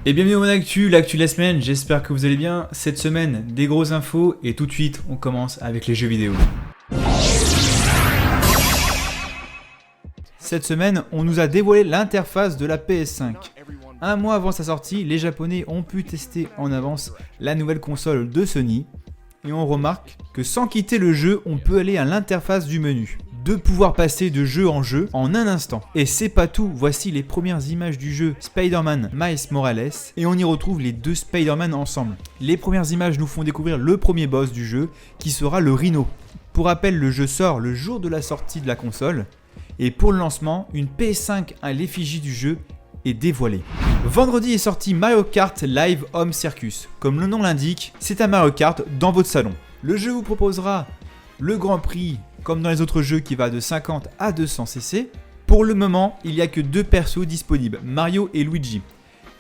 Et bienvenue au Mon Actu, l'actu de la semaine, j'espère que vous allez bien. Cette semaine, des grosses infos et tout de suite, on commence avec les jeux vidéo. Cette semaine, on nous a dévoilé l'interface de la PS5. Un mois avant sa sortie, les Japonais ont pu tester en avance la nouvelle console de Sony. Et on remarque que sans quitter le jeu, on peut aller à l'interface du menu. De pouvoir passer de jeu en jeu en un instant. Et c'est pas tout, voici les premières images du jeu Spider-Man Miles Morales et on y retrouve les deux Spider-Man ensemble. Les premières images nous font découvrir le premier boss du jeu qui sera le Rhino. Pour rappel, le jeu sort le jour de la sortie de la console et pour le lancement, une PS5 à l'effigie du jeu est dévoilée. Vendredi est sorti Mario Kart Live Home Circus. Comme le nom l'indique, c'est un Mario Kart dans votre salon. Le jeu vous proposera le Grand Prix comme dans les autres jeux qui va de 50 à 200 cc. Pour le moment, il n'y a que deux persos disponibles, Mario et Luigi.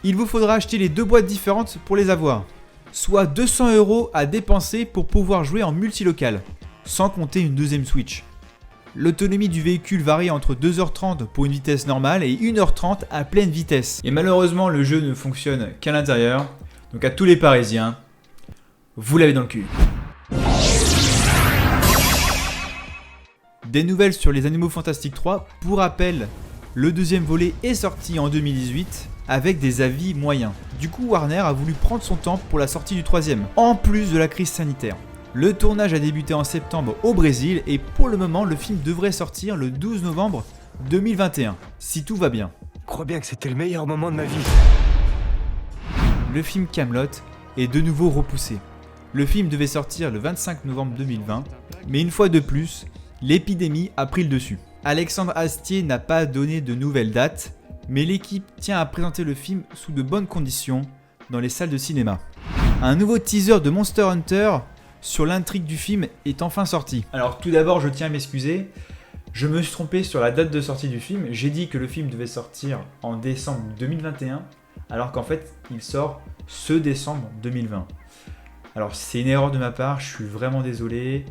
Il vous faudra acheter les deux boîtes différentes pour les avoir, soit 200 € à dépenser pour pouvoir jouer en multilocal, sans compter une deuxième Switch. L'autonomie du véhicule varie entre 2h30 pour une vitesse normale et 1h30 à pleine vitesse. Et malheureusement, le jeu ne fonctionne qu'à l'intérieur, donc à tous les Parisiens, vous l'avez dans le cul. Des nouvelles sur les Animaux Fantastiques 3, pour rappel, le deuxième volet est sorti en 2018 avec des avis moyens. Du coup, Warner a voulu prendre son temps pour la sortie du troisième, en plus de la crise sanitaire. Le tournage a débuté en septembre au Brésil et pour le moment, le film devrait sortir le 12 novembre 2021, si tout va bien. Je crois bien que c'était le meilleur moment de ma vie. Le film Kaamelott est de nouveau repoussé. Le film devait sortir le 25 novembre 2020, mais une fois de plus, l'épidémie a pris le dessus. Alexandre Astier n'a pas donné de nouvelles dates, mais l'équipe tient à présenter le film sous de bonnes conditions dans les salles de cinéma. Un nouveau teaser de Monster Hunter sur l'intrigue du film est enfin sorti. Alors tout d'abord, je tiens à m'excuser, je me suis trompé sur la date de sortie du film. J'ai dit que le film devait sortir en décembre 2021, alors qu'en fait, il sort ce décembre 2020. Alors c'est une erreur de ma part, je suis vraiment désolé.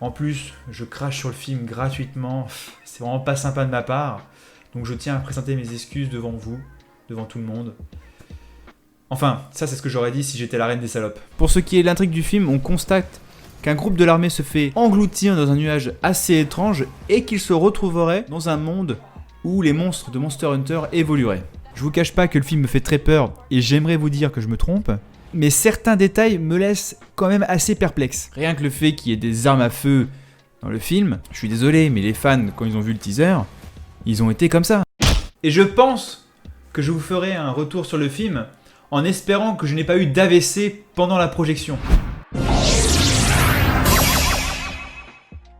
En plus, je crache sur le film gratuitement, c'est vraiment pas sympa de ma part. Donc je tiens à présenter mes excuses devant vous, devant tout le monde. Enfin, ça c'est ce que j'aurais dit si j'étais la reine des salopes. Pour ce qui est de l'intrigue du film, on constate qu'un groupe de l'armée se fait engloutir dans un nuage assez étrange et qu'il se retrouverait dans un monde où les monstres de Monster Hunter évolueraient. Je vous cache pas que le film me fait très peur et j'aimerais vous dire que je me trompe, mais certains détails me laissent quand même assez perplexe. Rien que le fait qu'il y ait des armes à feu dans le film, je suis désolé, mais les fans, quand ils ont vu le teaser, ils ont été comme ça. Et je pense que je vous ferai un retour sur le film en espérant que je n'ai pas eu d'AVC pendant la projection.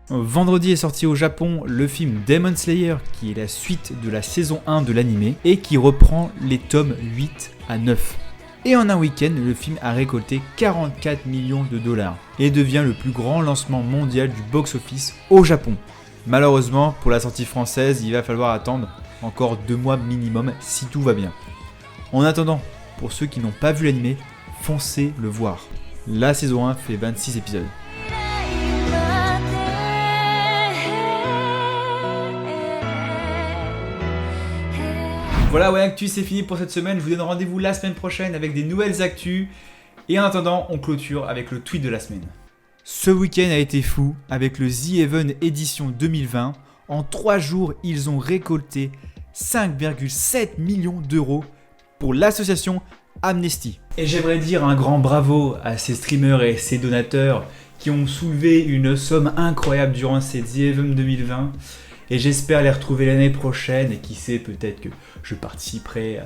Vendredi est sorti au Japon le film Demon Slayer, qui est la suite de la saison 1 de l'anime et qui reprend les tomes 8 à 9. Et en un week-end, le film a récolté 44 millions de dollars et devient le plus grand lancement mondial du box-office au Japon. Malheureusement, pour la sortie française, il va falloir attendre encore 2 mois minimum si tout va bien. En attendant, pour ceux qui n'ont pas vu l'anime, foncez le voir. La saison 1 fait 26 épisodes. Voilà, ouais, actu, c'est fini pour cette semaine. Je vous donne rendez-vous la semaine prochaine avec des nouvelles actus. Et en attendant, on clôture avec le tweet de la semaine. Ce week-end a été fou avec le The Even édition 2020. En 3 jours, ils ont récolté 5,7 millions d'euros pour l'association Amnesty. Et j'aimerais dire un grand bravo à ces streamers et ces donateurs qui ont soulevé une somme incroyable durant ces The Even 2020. Et j'espère les retrouver l'année prochaine et qui sait, peut-être que je participerai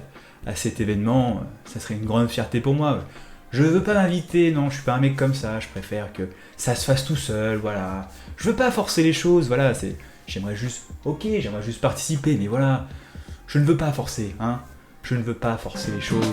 à cet événement. Ça serait une grande fierté pour moi. Je veux pas m'inviter, non, je suis pas un mec comme ça. Je préfère que ça se fasse tout seul, voilà. Je veux pas forcer les choses, voilà. J'aimerais juste participer, mais voilà. Je ne veux pas forcer, hein. Je ne veux pas forcer les choses.